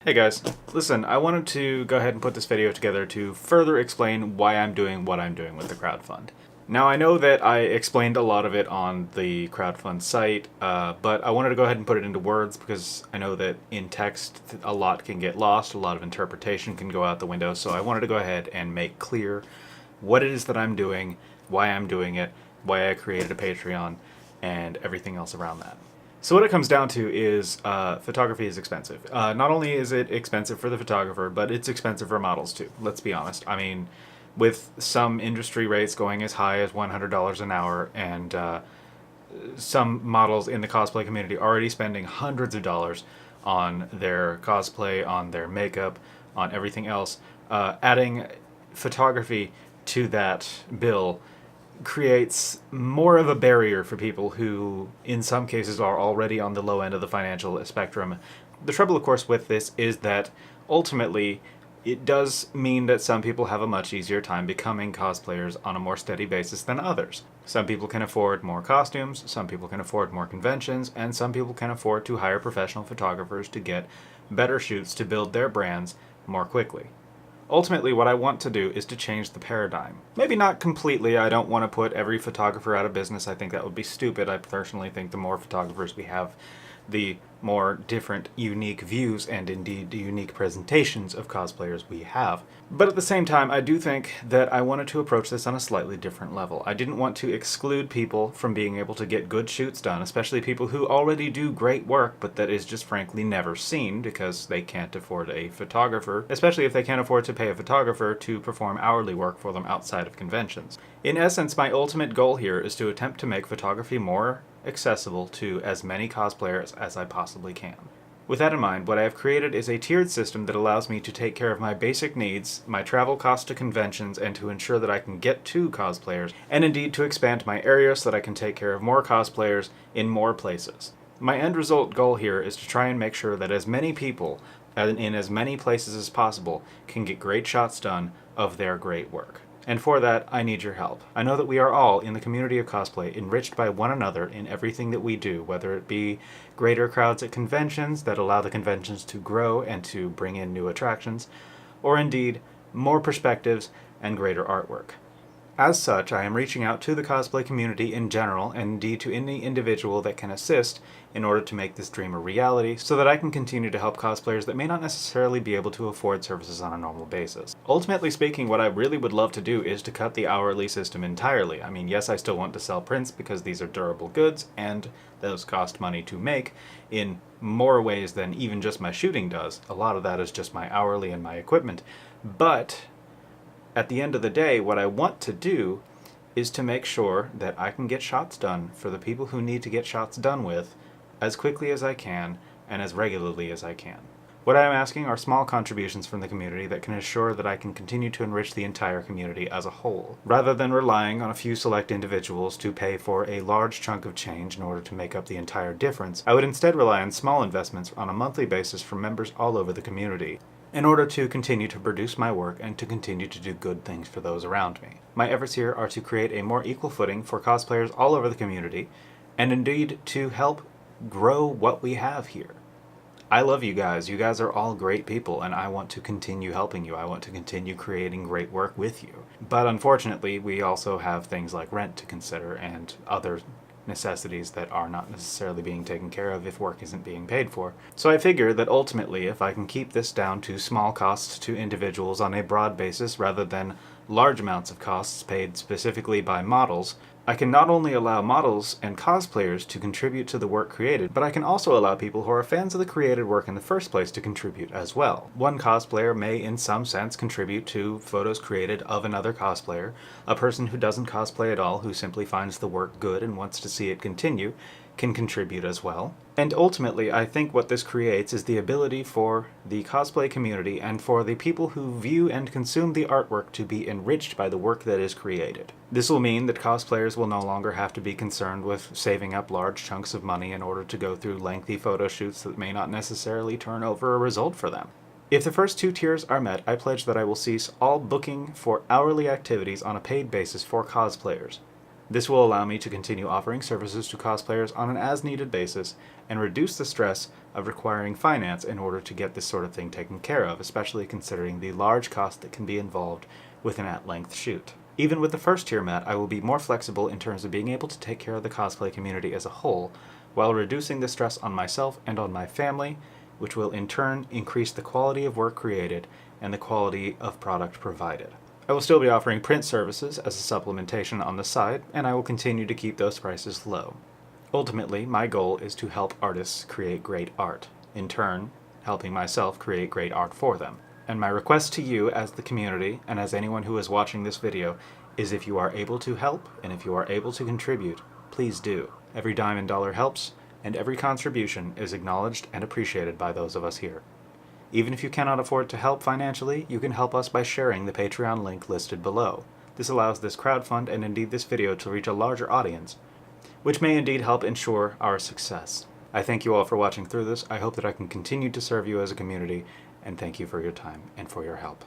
Hey guys, listen, I wanted to go ahead and put this video together to further explain why I'm doing what I'm doing with the crowdfund. Now I know that I explained a lot of it on the crowdfund site, but I wanted to go ahead and put it into words because I know that in text a lot can get lost, a lot of interpretation can go out the window, so I wanted to go ahead and make clear what it is that I'm doing, why I'm doing it, why I created a Patreon, and everything else around that. So what it comes down to is photography is expensive. Not only is it expensive for the photographer, but it's expensive for models too. Let's be honest. I mean, with some industry rates going as high as $100 an hour and some models in the cosplay community already spending hundreds of dollars on their cosplay, on their makeup, on everything else, adding photography to that bill creates more of a barrier for people who, in some cases, are already on the low end of the financial spectrum. The trouble, of course, with this is that ultimately it does mean that some people have a much easier time becoming cosplayers on a more steady basis than others. Some people can afford more costumes, some people can afford more conventions, and some people can afford to hire professional photographers to get better shoots to build their brands more quickly. Ultimately, what I want to do is to change the paradigm. Maybe not completely. I don't want to put every photographer out of business. I think that would be stupid. I personally think the more photographers we have, the more different, unique views and indeed unique presentations of cosplayers we have. But at the same time, I do think that I wanted to approach this on a slightly different level. I didn't want to exclude people from being able to get good shoots done, especially people who already do great work, but that is just frankly never seen because they can't afford a photographer, especially if they can't afford to pay a photographer to perform hourly work for them outside of conventions. In essence, my ultimate goal here is to attempt to make photography more accessible to as many cosplayers as I possibly can. With that in mind, what I have created is a tiered system that allows me to take care of my basic needs, my travel costs to conventions, and to ensure that I can get to cosplayers, and indeed to expand my area so that I can take care of more cosplayers in more places. My end result goal here is to try and make sure that as many people in as many places as possible can get great shots done of their great work. And for that, I need your help. I know that we are all, in the community of cosplay, enriched by one another in everything that we do, whether it be greater crowds at conventions that allow the conventions to grow and to bring in new attractions, or indeed, more perspectives and greater artwork. As such, I am reaching out to the cosplay community in general, and indeed to any individual that can assist in order to make this dream a reality, so that I can continue to help cosplayers that may not necessarily be able to afford services on a normal basis. Ultimately speaking, what I really would love to do is to cut the hourly system entirely. I mean, yes, I still want to sell prints because these are durable goods, and those cost money to make in more ways than even just my shooting does. A lot of that is just my hourly and my equipment. But at the end of the day, what I want to do is to make sure that I can get shots done for the people who need to get shots done with as quickly as I can and as regularly as I can. What I am asking are small contributions from the community that can assure that I can continue to enrich the entire community as a whole, rather than relying on a few select individuals to pay for a large chunk of change in order to make up the entire difference. I would instead rely on small investments on a monthly basis from members all over the community, in order to continue to produce my work and to continue to do good things for those around me. My efforts here are to create a more equal footing for cosplayers all over the community, and indeed to help grow what we have here. I love you guys. You guys are all great people, and I want to continue helping you. I want to continue creating great work with you. But unfortunately, we also have things like rent to consider and other necessities that are not necessarily being taken care of if work isn't being paid for. So I figure that ultimately, if I can keep this down to small costs to individuals on a broad basis rather than large amounts of costs paid specifically by models, I can not only allow models and cosplayers to contribute to the work created, but I can also allow people who are fans of the created work in the first place to contribute as well. One cosplayer may in some sense contribute to photos created of another cosplayer. A person who doesn't cosplay at all, who simply finds the work good and wants to see it continue, can contribute as well. And ultimately, I think what this creates is the ability for the cosplay community and for the people who view and consume the artwork to be enriched by the work that is created. This will mean that cosplayers will no longer have to be concerned with saving up large chunks of money in order to go through lengthy photo shoots that may not necessarily turn over a result for them. If the first two tiers are met, I pledge that I will cease all booking for hourly activities on a paid basis for cosplayers. This will allow me to continue offering services to cosplayers on an as-needed basis and reduce the stress of requiring finance in order to get this sort of thing taken care of, especially considering the large cost that can be involved with an at-length shoot. Even with the first tier met, I will be more flexible in terms of being able to take care of the cosplay community as a whole, while reducing the stress on myself and on my family, which will in turn increase the quality of work created and the quality of product provided. I will still be offering print services as a supplementation on the side, and I will continue to keep those prices low. Ultimately, my goal is to help artists create great art, in turn, helping myself create great art for them. And my request to you as the community, and as anyone who is watching this video, is if you are able to help, and if you are able to contribute, please do. Every dime and dollar helps, and every contribution is acknowledged and appreciated by those of us here. Even if you cannot afford to help financially, you can help us by sharing the Patreon link listed below. This allows this crowdfund and indeed this video to reach a larger audience, which may indeed help ensure our success. I thank you all for watching through this. I hope that I can continue to serve you as a community, and thank you for your time and for your help.